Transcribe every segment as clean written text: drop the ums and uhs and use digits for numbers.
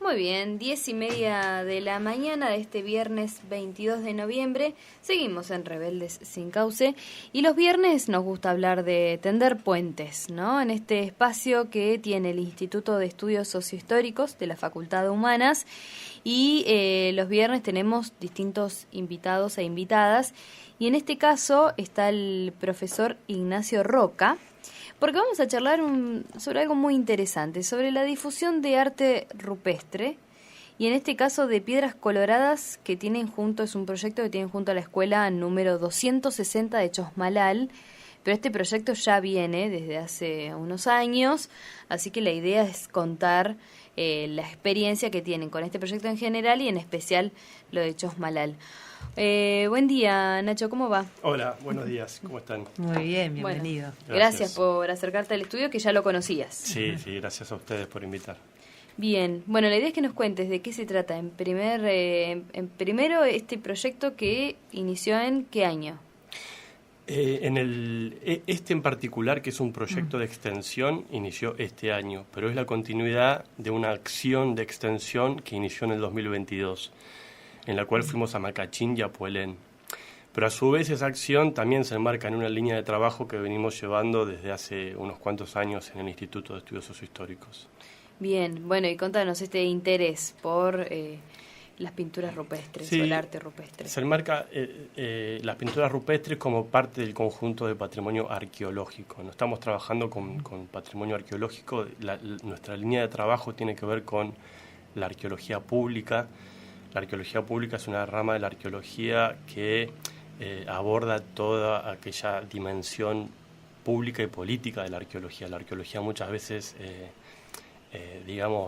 Muy bien, 10:30 de la mañana de este viernes 22 de noviembre. Seguimos en Rebeldes Sin Cauce y los viernes nos gusta hablar de tender puentes, ¿no? En este espacio que tiene el Instituto de Estudios Sociohistóricos de la Facultad de Humanas y los viernes tenemos distintos invitados e invitadas y en este caso está el profesor Ignacio Roca, porque vamos a charlar sobre algo muy interesante, sobre la difusión de arte rupestre, y en este caso de Piedras Coloradas, que tienen junto, es un proyecto que tienen junto a la escuela número 260 de Chosmalal, pero este proyecto ya viene desde hace unos años, así que la idea es contar la experiencia que tienen con este proyecto en general y en especial lo de Chosmalal. Buen día, Nacho, ¿cómo va? Hola, buenos días, ¿cómo están? Muy bien, bienvenido. Bueno, gracias por acercarte al estudio, que ya lo conocías. Sí, gracias a ustedes por invitar. Bien, bueno, la idea es que nos cuentes de qué se trata. Primero, este proyecto que inició ¿en qué año? Este en particular, que es un proyecto de extensión, inició este año, pero es la continuidad de una acción de extensión que inició en el 2022. En la cual fuimos a Macachín y a Puelén. Pero a su vez esa acción también se enmarca en una línea de trabajo que venimos llevando desde hace unos cuantos años en el Instituto de Estudios Sociohistóricos. Bien, bueno, y contanos este interés por las pinturas rupestres, sí, o el arte rupestre. Se enmarca las pinturas rupestres como parte del conjunto de patrimonio arqueológico. No estamos trabajando con patrimonio arqueológico, nuestra línea de trabajo tiene que ver con la arqueología pública. La arqueología pública es una rama de la arqueología que aborda toda aquella dimensión pública y política de la arqueología. La arqueología muchas veces,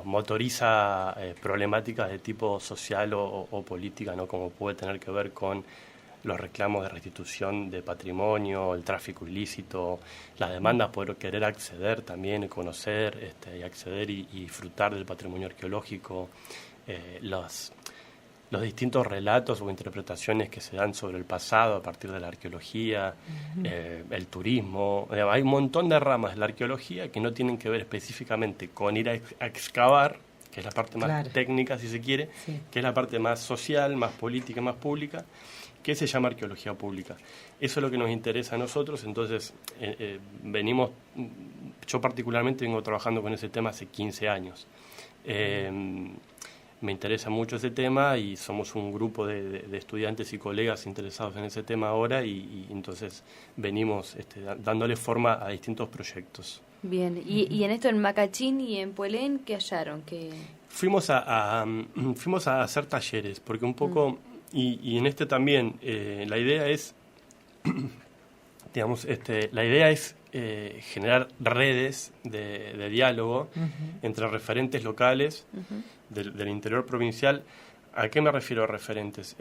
motoriza problemáticas de tipo social o política, ¿no? Como puede tener que ver con los reclamos de restitución de patrimonio, el tráfico ilícito, las demandas por querer acceder también, conocer y acceder y disfrutar del patrimonio arqueológico, los distintos relatos o interpretaciones que se dan sobre el pasado a partir de la arqueología, el turismo. Hay un montón de ramas de la arqueología que no tienen que ver específicamente con ir a excavar, que es la parte más técnica, si se quiere, que es la parte más social, más política, más pública, que se llama arqueología pública. Eso es lo que nos interesa a nosotros, entonces yo particularmente vengo trabajando con ese tema hace 15 años. Me interesa mucho ese tema y somos un grupo de estudiantes y colegas interesados en ese tema ahora y entonces venimos dándole forma a distintos proyectos. Bien, y en esto en Macachín y en Puelén, ¿qué hallaron? Fuimos a hacer talleres, porque un poco, y en este también, la idea es, generar redes de diálogo entre referentes locales del interior provincial. ¿A qué me refiero a referentes?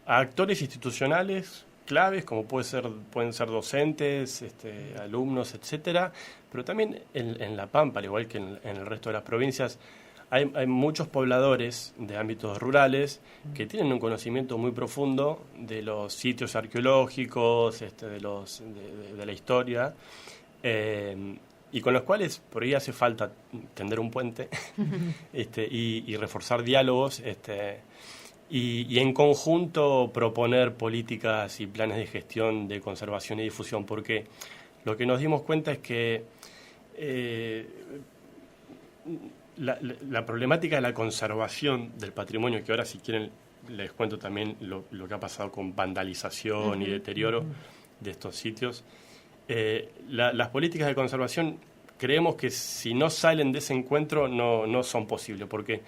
A actores institucionales claves, como pueden ser docentes, alumnos, etcétera, pero también en La Pampa, al igual que en el resto de las provincias, hay muchos pobladores de ámbitos rurales que tienen un conocimiento muy profundo de los sitios arqueológicos, de la historia, y con los cuales por ahí hace falta tender un puente y reforzar diálogos y en conjunto proponer políticas y planes de gestión de conservación y difusión, porque lo que nos dimos cuenta es que la problemática de la conservación del patrimonio, que ahora si quieren les cuento también lo que ha pasado con vandalización y deterioro de estos sitios. Las políticas de conservación creemos que si no salen de ese encuentro no son posibles, porque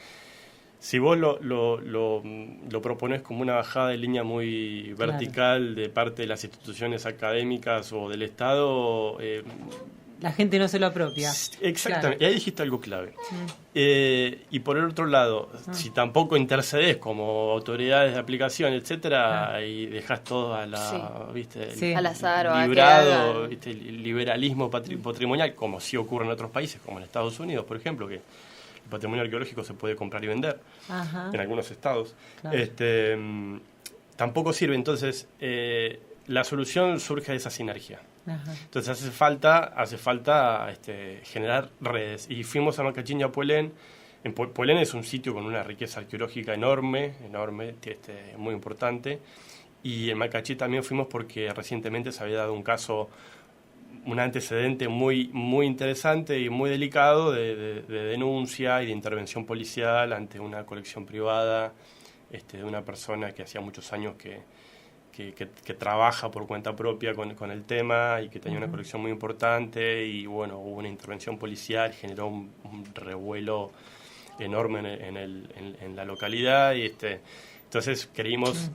si vos lo proponés como una bajada de línea muy vertical de parte de las instituciones académicas o del Estado, la gente no se lo apropia. Exactamente, y ahí dijiste algo clave. Y por el otro lado, si tampoco intercedes como autoridades de aplicación, etcétera, y dejas todo a la, al azar librado, el liberalismo patrimonial, como sí ocurre en otros países, como en Estados Unidos, por ejemplo, que el patrimonio arqueológico se puede comprar y vender en algunos estados. Claro. Tampoco sirve. Entonces, la solución surge de esa sinergia. Entonces hace falta generar redes. Y fuimos a Macachín y a Puelén Polén es un sitio con una riqueza arqueológica enorme, muy importante. Y en Macachí también fuimos porque recientemente se había dado un antecedente muy, muy interesante y muy delicado de denuncia y de intervención policial ante una colección privada de una persona que hacía muchos años que trabaja por cuenta propia con el tema y que tenía una colección muy importante, y bueno, hubo una intervención policial, generó un revuelo enorme en la localidad, y entonces creímos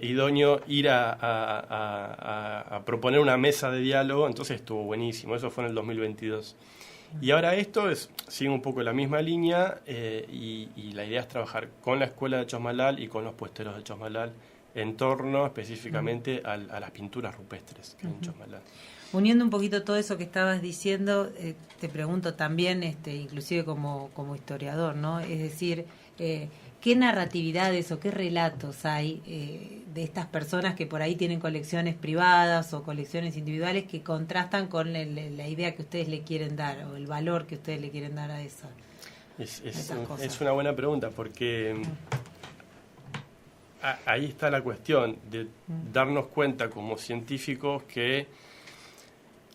idóneo ir a proponer una mesa de diálogo. Entonces estuvo buenísimo, eso fue en el 2022. Y ahora sigue un poco la misma línea, y la idea es trabajar con la escuela de Chosmalal y con los puesteros de Chosmalal en torno específicamente a las pinturas rupestres que hay en Chosmalal. Uniendo un poquito todo eso que estabas diciendo, te pregunto también, inclusive como historiador, ¿no? Es decir, ¿qué narratividades o qué relatos hay de estas personas que por ahí tienen colecciones privadas o colecciones individuales que contrastan con la idea que ustedes le quieren dar o el valor que ustedes le quieren dar a esas cosas? Es una buena pregunta, porque ahí está la cuestión de darnos cuenta como científicos que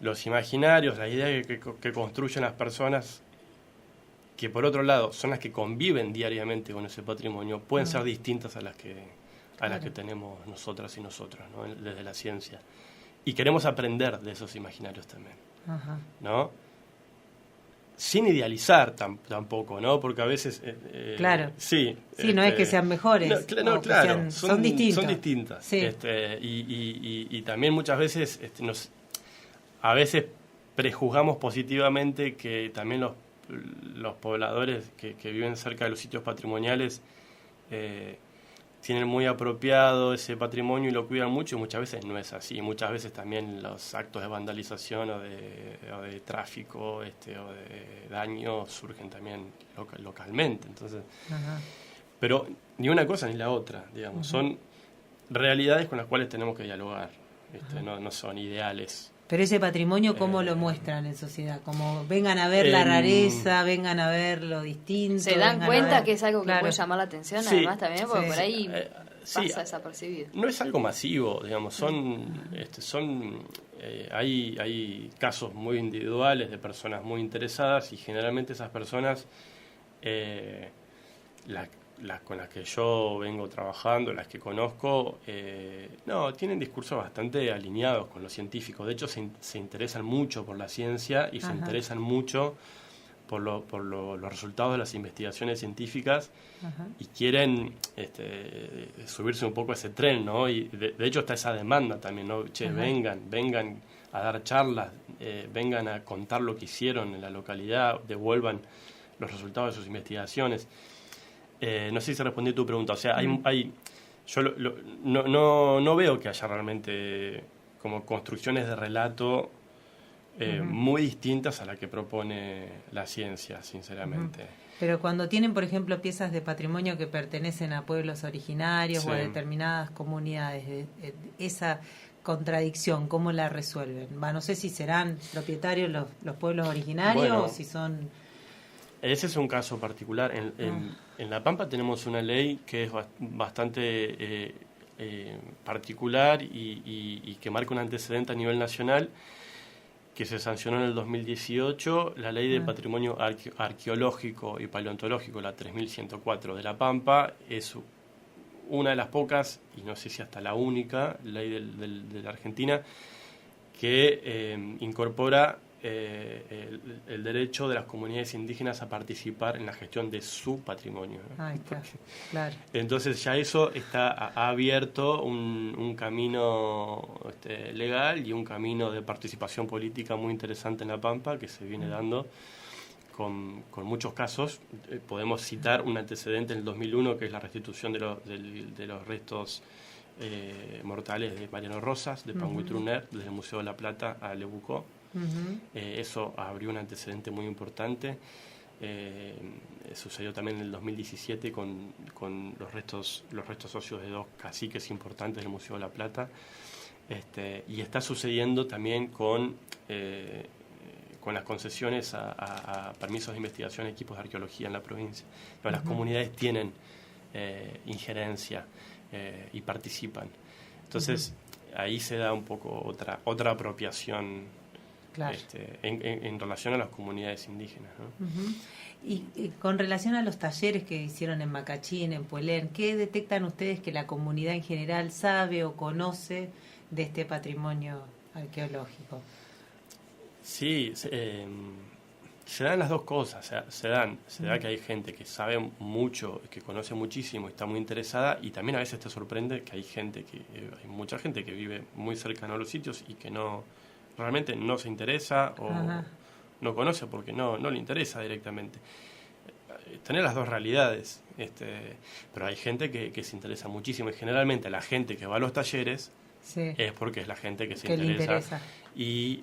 los imaginarios, las ideas que construyen las personas, que por otro lado son las que conviven diariamente con ese patrimonio, pueden ser distintas a las que tenemos nosotras y nosotros, ¿no? Desde la ciencia. Y queremos aprender de esos imaginarios también, ¿no? Sin idealizar tampoco, ¿no? Porque a veces... claro. Sí, no es que sean mejores. Claro, son distintos. Son distintas. Sí. Y también muchas veces a veces prejuzgamos positivamente que también los pobladores que viven cerca de los sitios patrimoniales tienen muy apropiado ese patrimonio y lo cuidan mucho, y muchas veces no es así. Muchas veces también los actos de vandalización o de tráfico o de daño surgen también localmente. Entonces, pero ni una cosa ni la otra, digamos. Son realidades con las cuales tenemos que dialogar. No son ideales. Pero ese patrimonio, ¿cómo lo muestran en sociedad? Como vengan a ver la rareza, vengan a ver lo distinto. ¿Se dan cuenta que es algo que puede llamar la atención? Sí, además también, porque por ahí pasa desapercibido. No es algo masivo, digamos. Hay casos muy individuales de personas muy interesadas, y generalmente esas personas, las con las que yo vengo trabajando, las que conozco, tienen discursos bastante alineados con los científicos. De hecho, se interesan mucho por la ciencia y se interesan mucho por los resultados de las investigaciones científicas, y quieren subirse un poco a ese tren, ¿no? Y de hecho está esa demanda también, ¿no? Che, vengan a dar charlas, vengan a contar lo que hicieron en la localidad, devuelvan los resultados de sus investigaciones. No sé si respondí a tu pregunta. O sea, yo no veo que haya realmente como construcciones de relato muy distintas a la que propone la ciencia, sinceramente. Pero cuando tienen, por ejemplo, piezas de patrimonio que pertenecen a pueblos originarios o a determinadas comunidades, esa contradicción, ¿cómo la resuelven? No sé si serán propietarios los pueblos originarios o si son... Ese es un caso particular. En La Pampa tenemos una ley que es bastante particular y que marca un antecedente a nivel nacional, que se sancionó en el 2018, la Ley de Patrimonio Arqueológico y Paleontológico, la 3104 de La Pampa. Es una de las pocas, y no sé si hasta la única, ley de la Argentina, que incorpora el derecho de las comunidades indígenas a participar en la gestión de su patrimonio, ¿no? Claro. Entonces ya eso ha abierto un camino legal y un camino de participación política muy interesante en La Pampa, que se viene dando con muchos casos. Podemos citar un antecedente en el 2001, que es la restitución de los restos mortales de Mariano Rosas, de Panguitruner, desde el Museo de la Plata a Lebucó. Eso abrió un antecedente muy importante. Sucedió también en el 2017 con los restos óseos de dos caciques importantes del Museo de la Plata, y está sucediendo también con con las concesiones a permisos de investigación, equipos de arqueología en la provincia. Pero las comunidades tienen injerencia y participan. Entonces, ahí se da un poco otra apropiación, claro, en relación a las comunidades indígenas, ¿no? Y con relación a los talleres que hicieron en Macachín, en Puelén, ¿qué detectan ustedes que la comunidad en general sabe o conoce de este patrimonio arqueológico? Sí, se dan las dos cosas. Se da que hay gente que sabe mucho, que conoce muchísimo, está muy interesada, y también a veces te sorprende que hay mucha gente que vive muy cercano a los sitios y que realmente no se interesa o no conoce porque no le interesa directamente. Tener las dos realidades, pero hay gente que se interesa muchísimo, y generalmente la gente que va a los talleres es porque es la gente que se interesa. Y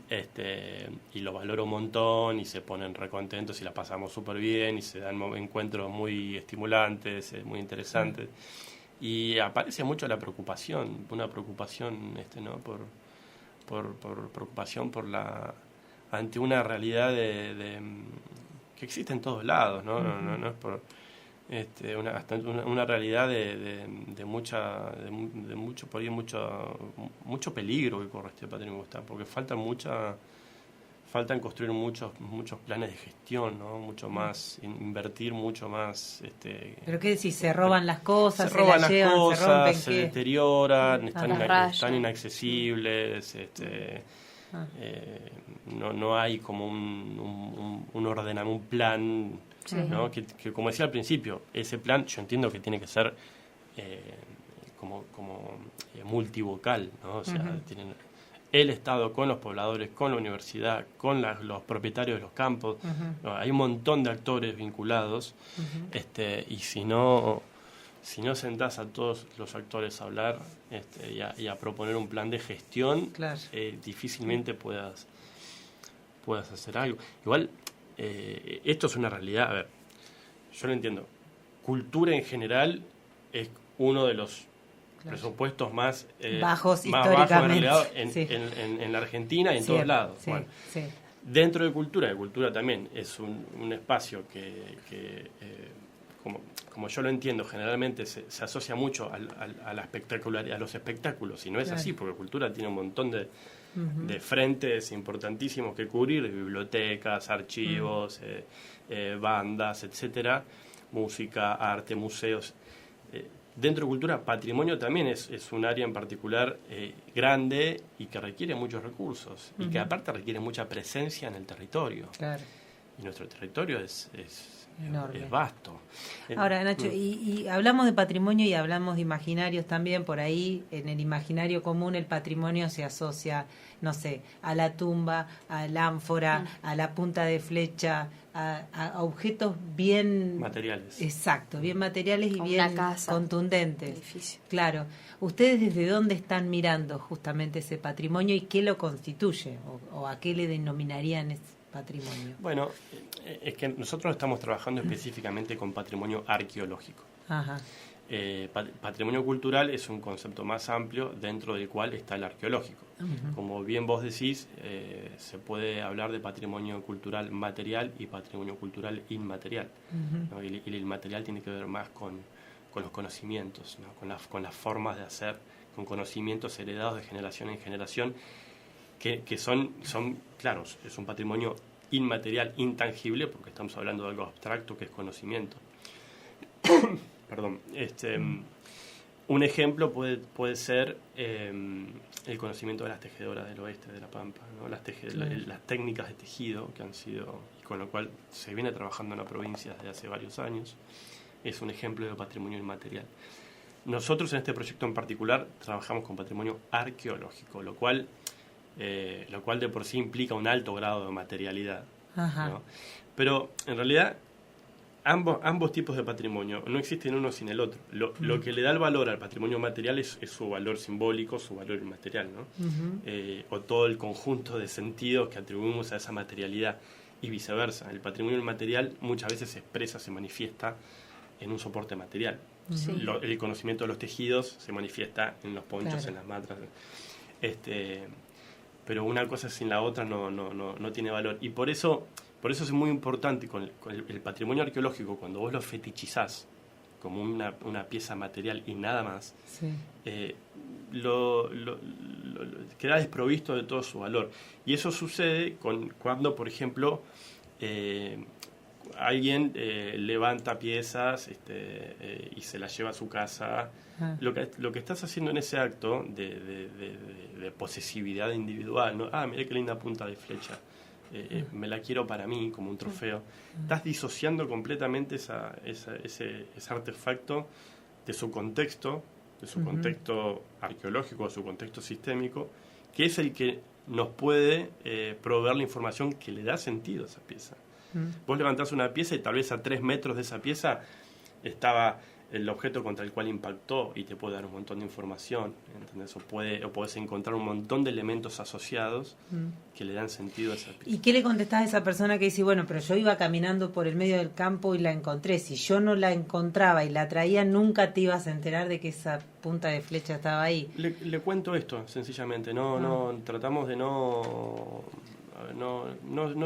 lo valora un montón y se ponen recontentos y la pasamos súper bien y se dan encuentros muy estimulantes, muy interesantes. Y aparece mucho la preocupación, una preocupación ¿no? por preocupación ante una realidad que existe en todos lados, ¿no? No es por una realidad de mucho por ahí mucho peligro que corre este patrimonio, porque faltan construir muchos planes de gestión, ¿no? Mucho más, invertir mucho más. ¿Pero qué decís? ¿Se roban las cosas? Se roban las llevan, cosas, se ¿qué? deterioran, están inaccesibles, no hay como un ordenamiento, un plan, ¿no? Que como decía al principio, ese plan yo entiendo que tiene que ser como multivocal, ¿no? O sea, tienen el Estado con los pobladores, con la universidad, con los propietarios de los campos. ¿No? Hay un montón de actores vinculados, y si no sentás a todos los actores a hablar y a proponer un plan de gestión, claro, difícilmente puedas hacer algo. Igual, esto es una realidad. A ver, yo lo entiendo. Cultura en general es uno de los presupuestos más bajos históricamente en la Argentina y en todos lados. Bueno, dentro de cultura también es un espacio que como yo lo entiendo, generalmente se asocia mucho a la espectacularidad, a los espectáculos, y no es así, porque cultura tiene un montón de frentes importantísimos que cubrir, bibliotecas, archivos, bandas, etcétera, música, arte, museos. Dentro de cultura, patrimonio también es un área en particular grande y que requiere muchos recursos, y que aparte requiere mucha presencia en el territorio. Claro. Y nuestro territorio es vasto. Ahora, Nacho, y hablamos de patrimonio y hablamos de imaginarios también. Por ahí, en el imaginario común, el patrimonio se asocia, no sé, a la tumba, a la ánfora, a la punta de flecha, a objetos bien materiales. Exacto, bien materiales y bien contundentes. Edificio. Claro. ¿Ustedes desde dónde están mirando justamente ese patrimonio y qué lo constituye? ¿O a qué le denominarían ese patrimonio? Bueno, es que nosotros estamos trabajando específicamente con patrimonio arqueológico. Ajá. Patrimonio cultural es un concepto más amplio dentro del cual está el arqueológico. Como bien vos decís, se puede hablar de patrimonio cultural material y patrimonio cultural inmaterial, ¿no? Y el inmaterial tiene que ver más con los conocimientos, ¿no? con las formas de hacer, con conocimientos heredados de generación en generación, que son claros, es un patrimonio inmaterial, intangible, porque estamos hablando de algo abstracto que es conocimiento. Perdón. Un ejemplo puede ser el conocimiento de las tejedoras del oeste de La Pampa, ¿no? Las técnicas de tejido que han sido, y con lo cual se viene trabajando en la provincia desde hace varios años, es un ejemplo de patrimonio inmaterial. Nosotros en este proyecto en particular trabajamos con patrimonio arqueológico, lo cual de por sí implica un alto grado de materialidad, ¿no? Pero en realidad ambos tipos de patrimonio no existen uno sin el otro. Lo que le da el valor al patrimonio material es su valor simbólico, su valor inmaterial, ¿no? O todo el conjunto de sentidos que atribuimos a esa materialidad, y viceversa. El patrimonio inmaterial muchas veces se expresa, se manifiesta en un soporte material. El conocimiento de los tejidos se manifiesta en los ponchos, en las matras. pero una cosa sin la otra no tiene valor. Y por eso es muy importante con el patrimonio arqueológico, cuando vos lo fetichizás como una pieza material y nada más, Sí. Queda desprovisto de todo su valor. Y eso sucede cuando, por ejemplo, alguien levanta piezas y se las lleva a su casa. Lo que estás haciendo en ese acto de posesividad individual, ¿no? Mirá qué linda punta de flecha, me la quiero para mí como un trofeo. Estás disociando completamente ese artefacto de su contexto, arqueológico, de su contexto sistémico, que es el que nos puede proveer la información que le da sentido a esa pieza. Vos levantás una pieza y tal vez a 3 metros de esa pieza estaba el objeto contra el cual impactó y te puede dar un montón de información, ¿entendés? O podés encontrar un montón de elementos asociados que le dan sentido a esa pieza. ¿Y qué le contestás a esa persona que dice, bueno, pero yo iba caminando por el medio del campo y la encontré? Si yo no la encontraba y la traía, nunca te ibas a enterar de que esa punta de flecha estaba ahí. Le cuento esto, sencillamente. Tratamos de no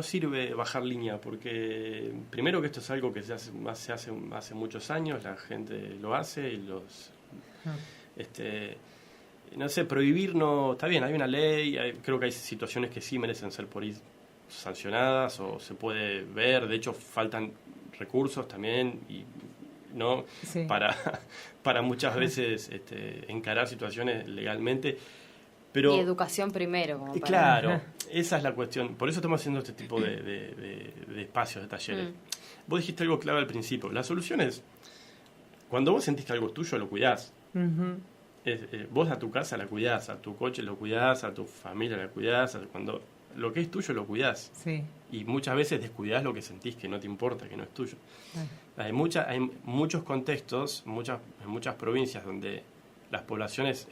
sirve bajar línea, porque primero que esto es algo que se hace muchos años, la gente lo hace y no sé, prohibir no está bien, hay una ley, creo que hay situaciones que sí merecen ser por ahí sancionadas o se puede ver, de hecho faltan recursos también Sí. para muchas veces encarar situaciones legalmente. Pero, y educación primero. Como para... Claro, esa es la cuestión. Por eso estamos haciendo este tipo de espacios, de talleres. Vos dijiste algo clave al principio. La solución es, cuando vos sentís que algo es tuyo, lo cuidás. Vos a tu casa la cuidás, a tu coche lo cuidás, a tu familia la cuidás. Cuando lo que es tuyo lo cuidás. Sí. Y muchas veces descuidás lo que sentís que no te importa, que no es tuyo. Hay muchos contextos, en muchas provincias donde las poblaciones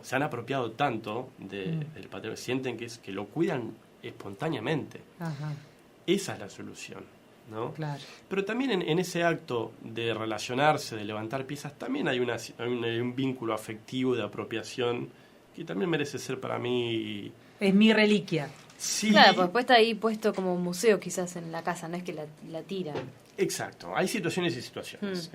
se han apropiado tanto del patrimonio, sienten que lo cuidan espontáneamente. Ajá. Esa es la solución, ¿no? Claro. Pero también en ese acto de relacionarse, de levantar piezas, también hay un vínculo afectivo de apropiación que también merece ser para mí... Es mi reliquia. Sí. Claro, pues después está ahí puesto como museo quizás en la casa, no es que la tiran. Exacto, hay situaciones y situaciones.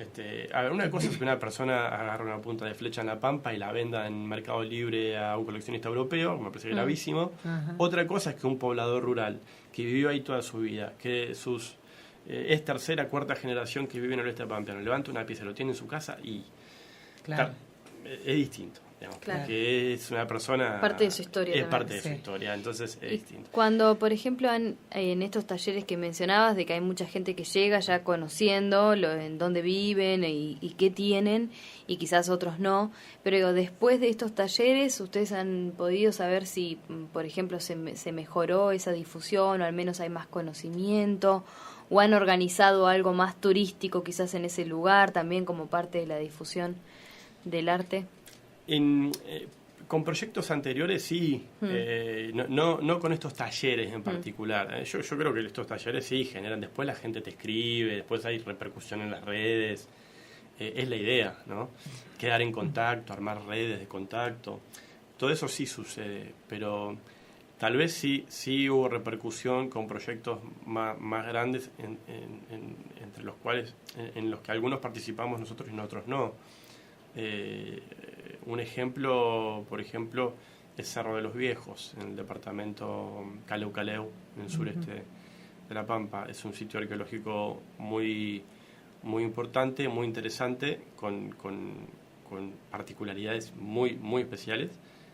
Una cosa es que una persona agarra una punta de flecha en la pampa y la venda en Mercado Libre a un coleccionista europeo, me parece gravísimo. Otra cosa es que un poblador rural que vivió ahí toda su vida, que es tercera, cuarta generación que vive en el oeste pampeano, levanta una pieza, lo tiene en su casa y es distinto. Claro. Porque es una persona... Parte de su historia. Es parte de su historia, entonces es distinto. Cuando, por ejemplo, en estos talleres que mencionabas, de que hay mucha gente que llega ya conociendo en dónde viven y qué tienen, y quizás otros no, pero después de estos talleres, ¿ustedes han podido saber si, por ejemplo, se mejoró esa difusión, o al menos hay más conocimiento, o han organizado algo más turístico quizás en ese lugar, también como parte de la difusión del arte? Con proyectos anteriores sí, no con estos talleres en particular. Yo creo que estos talleres sí generan, después la gente te escribe, después hay repercusión en las redes, es la idea, ¿no? Quedar en contacto, armar redes de contacto, todo eso sí sucede, pero tal vez sí hubo repercusión con proyectos más grandes entre los cuales, en los que algunos participamos nosotros y nosotros no. Un ejemplo, por ejemplo, es Cerro de los Viejos, en el departamento Caleu, en el sureste de La Pampa. Es un sitio arqueológico muy importante, muy interesante, con particularidades muy especiales,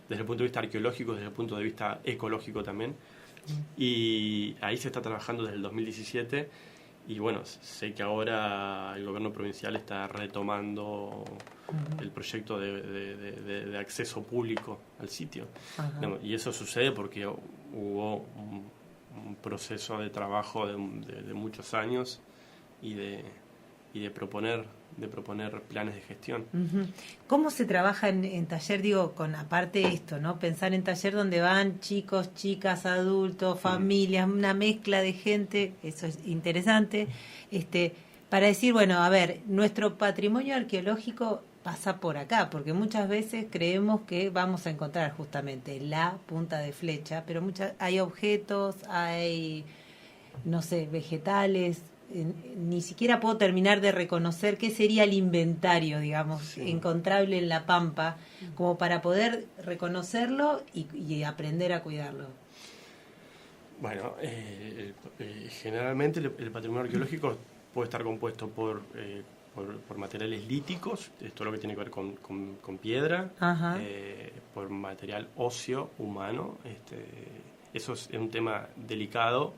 desde el punto de vista arqueológico, desde el punto de vista ecológico también. Y ahí se está trabajando desde el 2017. Y bueno, sé que ahora el gobierno provincial está retomando el proyecto de acceso público al sitio. Y eso sucede porque hubo un proceso de trabajo de muchos años y de proponer planes de gestión. ¿Cómo se trabaja en taller? Digo, aparte de esto, ¿no? Pensar en taller donde van chicos, chicas, adultos, familias, una mezcla de gente, eso es interesante, para decir, bueno, a ver, nuestro patrimonio arqueológico pasa por acá, porque muchas veces creemos que vamos a encontrar justamente la punta de flecha, pero hay objetos, hay, no sé, vegetales, ni siquiera puedo terminar de reconocer qué sería el inventario, digamos, encontrable en la Pampa, como para poder reconocerlo y aprender a cuidarlo. Bueno, generalmente el patrimonio arqueológico puede estar compuesto por materiales líticos, todo lo que tiene que ver con piedra, por material óseo humano. Eso es un tema delicado,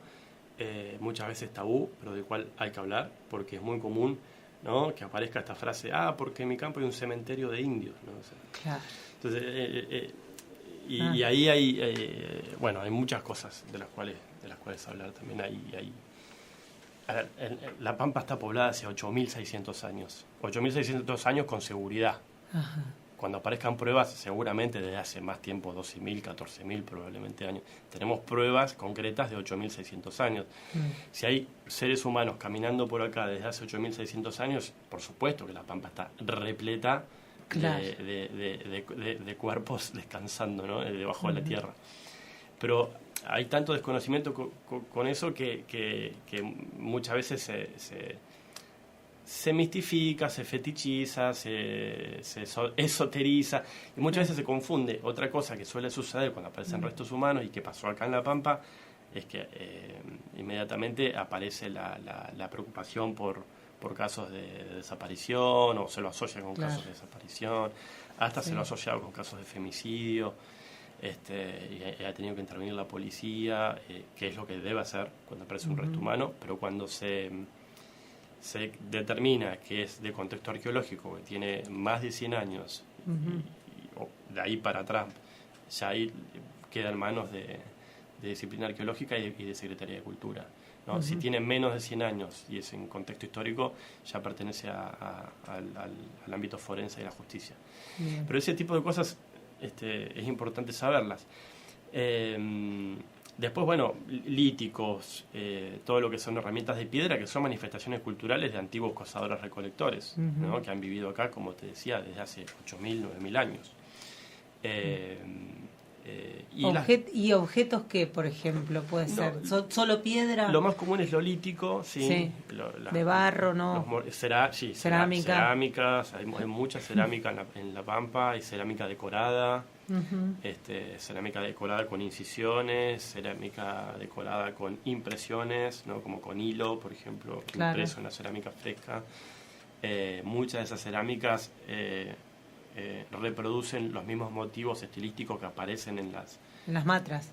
muchas veces tabú, pero del cual hay que hablar, porque es muy común, ¿no?, que aparezca esta frase, porque en mi campo hay un cementerio de indios, ¿no? O sea, claro. Entonces, y ahí hay muchas cosas de las cuales hablar también. A ver, La Pampa está poblada hace 8.600 años. 8.600 años con seguridad. Ajá. Cuando aparezcan pruebas, seguramente desde hace más tiempo, 12.000, 14.000 probablemente años, tenemos pruebas concretas de 8.600 años. Si hay seres humanos caminando por acá desde hace 8.600 años, por supuesto que La Pampa está repleta, claro, de cuerpos descansando, ¿no?, debajo de la tierra. Pero hay tanto desconocimiento con eso que muchas veces se mistifica, se fetichiza, se esoteriza, y muchas veces se confunde. Otra cosa que suele suceder cuando aparecen restos humanos, y que pasó acá en La Pampa, es que inmediatamente aparece la preocupación por casos de desaparición, o se lo asocia con casos de desaparición, hasta se lo ha asociado con casos de femicidio. Y ha tenido que intervenir la policía, que es lo que debe hacer cuando aparece un resto humano, pero cuando se determina que es de contexto arqueológico, que tiene más de 100 años, y de ahí para atrás, ya ahí queda en manos de disciplina arqueológica y de Secretaría de Cultura, ¿no? Si tiene menos de 100 años y es en contexto histórico, ya pertenece al ámbito forense y la justicia. Bien. Pero ese tipo de cosas es importante saberlas. Después, líticos, todo lo que son herramientas de piedra, que son manifestaciones culturales de antiguos cazadores recolectores, ¿no?, que han vivido acá, como te decía, desde hace 8.000, 9.000 años. ¿Y objetos que, por ejemplo, puede ser solo piedra? Lo más común es lo lítico, sí. De barro, ¿no? Cerámicas, hay mucha cerámica en la Pampa, hay cerámica decorada, cerámica decorada con incisiones, cerámica decorada con impresiones, ¿no?, como con hilo, por ejemplo, impreso en la cerámica fresca. Muchas de esas cerámicas reproducen los mismos motivos estilísticos que aparecen en las matras.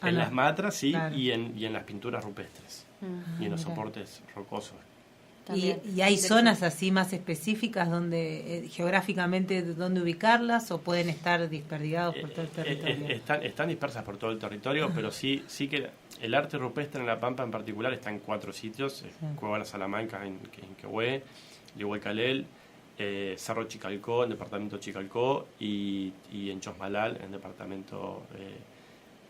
Las matras, sí, claro. y en las pinturas rupestres, y en los soportes rocosos. ¿Y hay zonas así más específicas donde geográficamente donde ubicarlas, o pueden estar dispersados por todo el territorio? Están dispersas por todo el territorio, pero sí que el arte rupestre en La Pampa en particular está en 4 sitios: Cueva La Salamanca en Quehue, Lihuecalel, Cerro Chicalcó, en departamento Chicalcó, y en Chosmalal, en departamento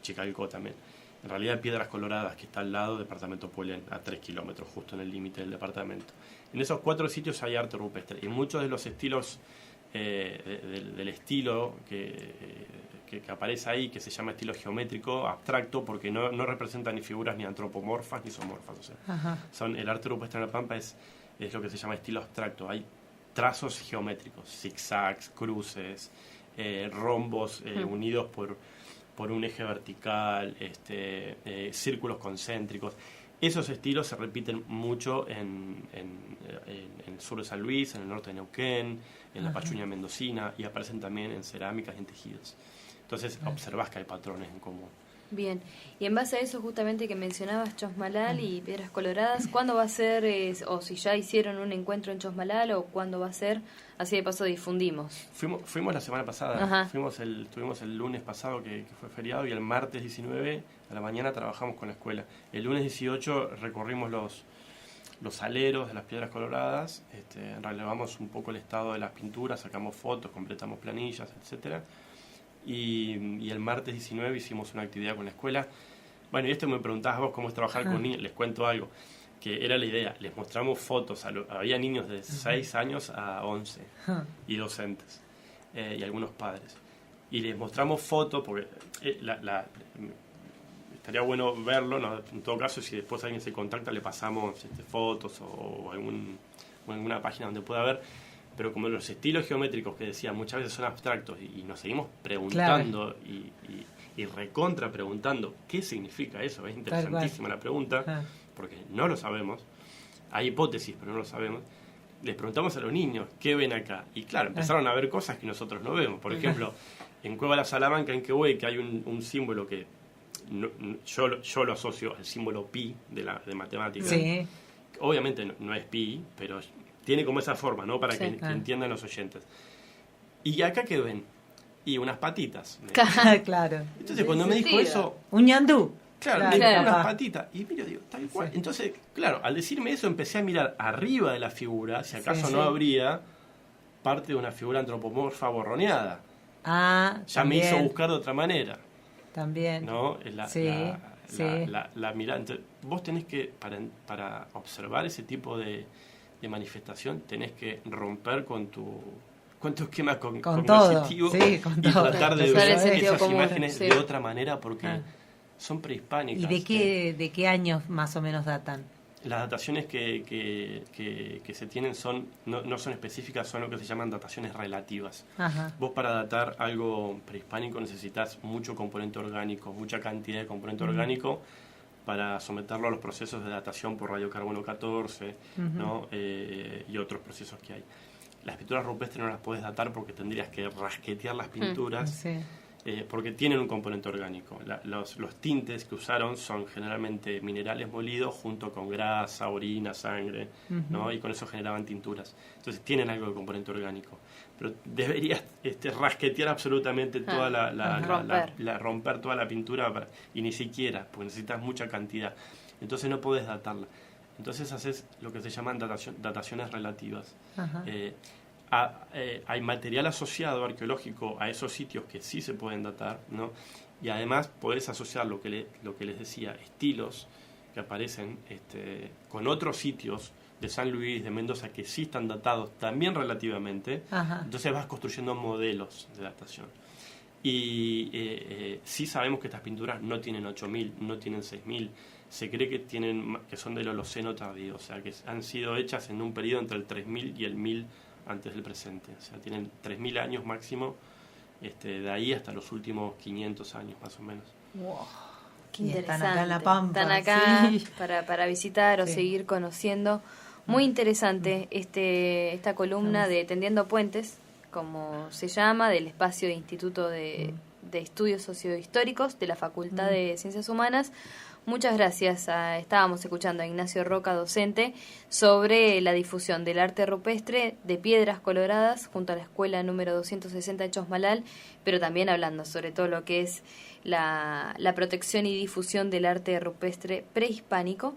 Chicalcó también. En realidad, Piedras Coloradas, que está al lado, departamento Puelén, a 3 kilómetros, justo en el límite del departamento. En esos 4 sitios hay arte rupestre, y muchos de los estilos, del estilo que aparece ahí, que se llama estilo geométrico abstracto, porque no representa ni figuras ni antropomorfas ni zoomorfas. O sea, el arte rupestre en La Pampa es lo que se llama estilo abstracto. Hay trazos geométricos, zigzags, cruces, rombos unidos por un eje vertical, círculos concéntricos. Esos estilos se repiten mucho en el sur de San Luis, en el norte de Neuquén, en la Pachuña mendocina, y aparecen también en cerámicas y en tejidos. Entonces observás que hay patrones en común. Bien, y en base a eso justamente que mencionabas Chosmalal y Piedras Coloradas, ¿cuándo va a ser, o si ya hicieron un encuentro en Chosmalal, o cuándo va a ser? Así de paso difundimos. Fuimos la semana pasada, estuvimos el lunes pasado que fue feriado, y el martes 19 a la mañana trabajamos con la escuela. El lunes 18 recorrimos los aleros de las Piedras Coloradas, relevamos un poco el estado de las pinturas, sacamos fotos, completamos planillas, etcétera. Y el martes 19 hicimos una actividad con la escuela. Bueno, y esto me preguntabas vos cómo es trabajar con niños. Les cuento algo. que era la idea. Les mostramos fotos, había niños de 6 años a 11 y docentes y algunos padres. Y les mostramos fotos, porque estaría bueno verlo, ¿no? En todo caso, si después alguien se contacta, le pasamos fotos o alguna página donde pueda ver. Pero como los estilos geométricos que decía muchas veces son abstractos y nos seguimos preguntando y recontra preguntando qué significa eso. Es interesantísima la pregunta, porque no lo sabemos. Hay hipótesis, pero no lo sabemos. Les preguntamos a los niños qué ven acá. Y claro, empezaron a ver cosas que nosotros no vemos. Por ejemplo, en Cueva La Salamanca, en Quehue, que hay un símbolo que yo lo asocio al símbolo pi de matemáticas. Sí. Obviamente no es pi, pero tiene como esa forma, ¿no? Para que entiendan los oyentes. ¿Y acá qué ven? Y unas patitas. Claro. Entonces, cuando me dijo eso... Un ñandú. Claro. Unas patitas. Y miro, digo, tal cual. Sí. Entonces, claro, al decirme eso, empecé a mirar arriba de la figura, si acaso no habría parte de una figura antropomorfa borroneada. Ya también. Me hizo buscar de otra manera. También. ¿No? La mirada. Entonces, vos tenés que, para observar ese tipo de manifestación, tenés que romper con tu esquema cognitivo con y tratar de ver esas común, imágenes de otra manera, porque son prehispánicas. ¿Y de qué años más o menos datan? Las dataciones que se tienen no son específicas, son lo que se llaman dataciones relativas. Ajá. Vos para datar algo prehispánico necesitas mucho componente orgánico, mucha cantidad de componente orgánico para someterlo a los procesos de datación por radiocarbono 14, ¿no? Y otros procesos que hay. Las pinturas rupestres no las puedes datar porque tendrías que rasquetear las pinturas, porque tienen un componente orgánico. Los tintes que usaron son generalmente minerales molidos junto con grasa, orina, sangre, ¿no? Y con eso generaban tinturas. Entonces tienen algo de componente orgánico. Pero deberías rasquetear absolutamente toda romper toda la pintura y ni siquiera, porque necesitas mucha cantidad. Entonces no podés datarla. Entonces haces lo que se llaman dataciones relativas. Hay material asociado arqueológico a esos sitios que sí se pueden datar, ¿no? Y además podés asociar lo que les decía, estilos que aparecen con otros sitios de San Luis, de Mendoza, que sí están datados también relativamente. Entonces vas construyendo modelos de datación. Y sí sabemos que estas pinturas no tienen 8.000, no tienen 6.000. Se cree que son del Holoceno tardío, o sea, que han sido hechas en un periodo entre el 3.000 y el 1.000 antes del presente. O sea, tienen 3.000 años máximo, de ahí hasta los últimos 500 años, más o menos. Wow. Qué interesante. Están acá en La Pampa. Están acá para visitar o seguir conociendo. Muy interesante esta columna de Tendiendo Puentes, como se llama, del espacio de Instituto de Estudios Sociohistóricos de la Facultad de Ciencias Humanas. Muchas gracias. Estábamos escuchando a Ignacio Roca, docente, sobre la difusión del arte rupestre de Piedras Coloradas junto a la escuela número 260 de Chosmalal, pero también hablando sobre todo lo que es la protección y difusión del arte rupestre prehispánico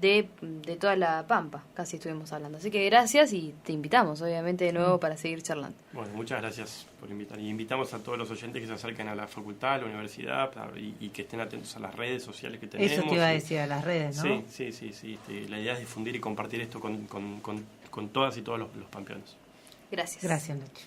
de toda la Pampa, casi estuvimos hablando. Así que gracias y te invitamos, obviamente, de nuevo para seguir charlando. Bueno, muchas gracias por invitar. Y invitamos a todos los oyentes que se acerquen a la facultad, a la universidad, y que estén atentos a las redes sociales que tenemos. Eso te iba a decir, a las redes, ¿no? Sí. La idea es difundir y compartir esto con todas y todos los pampeanos. Gracias. Gracias, Nacho.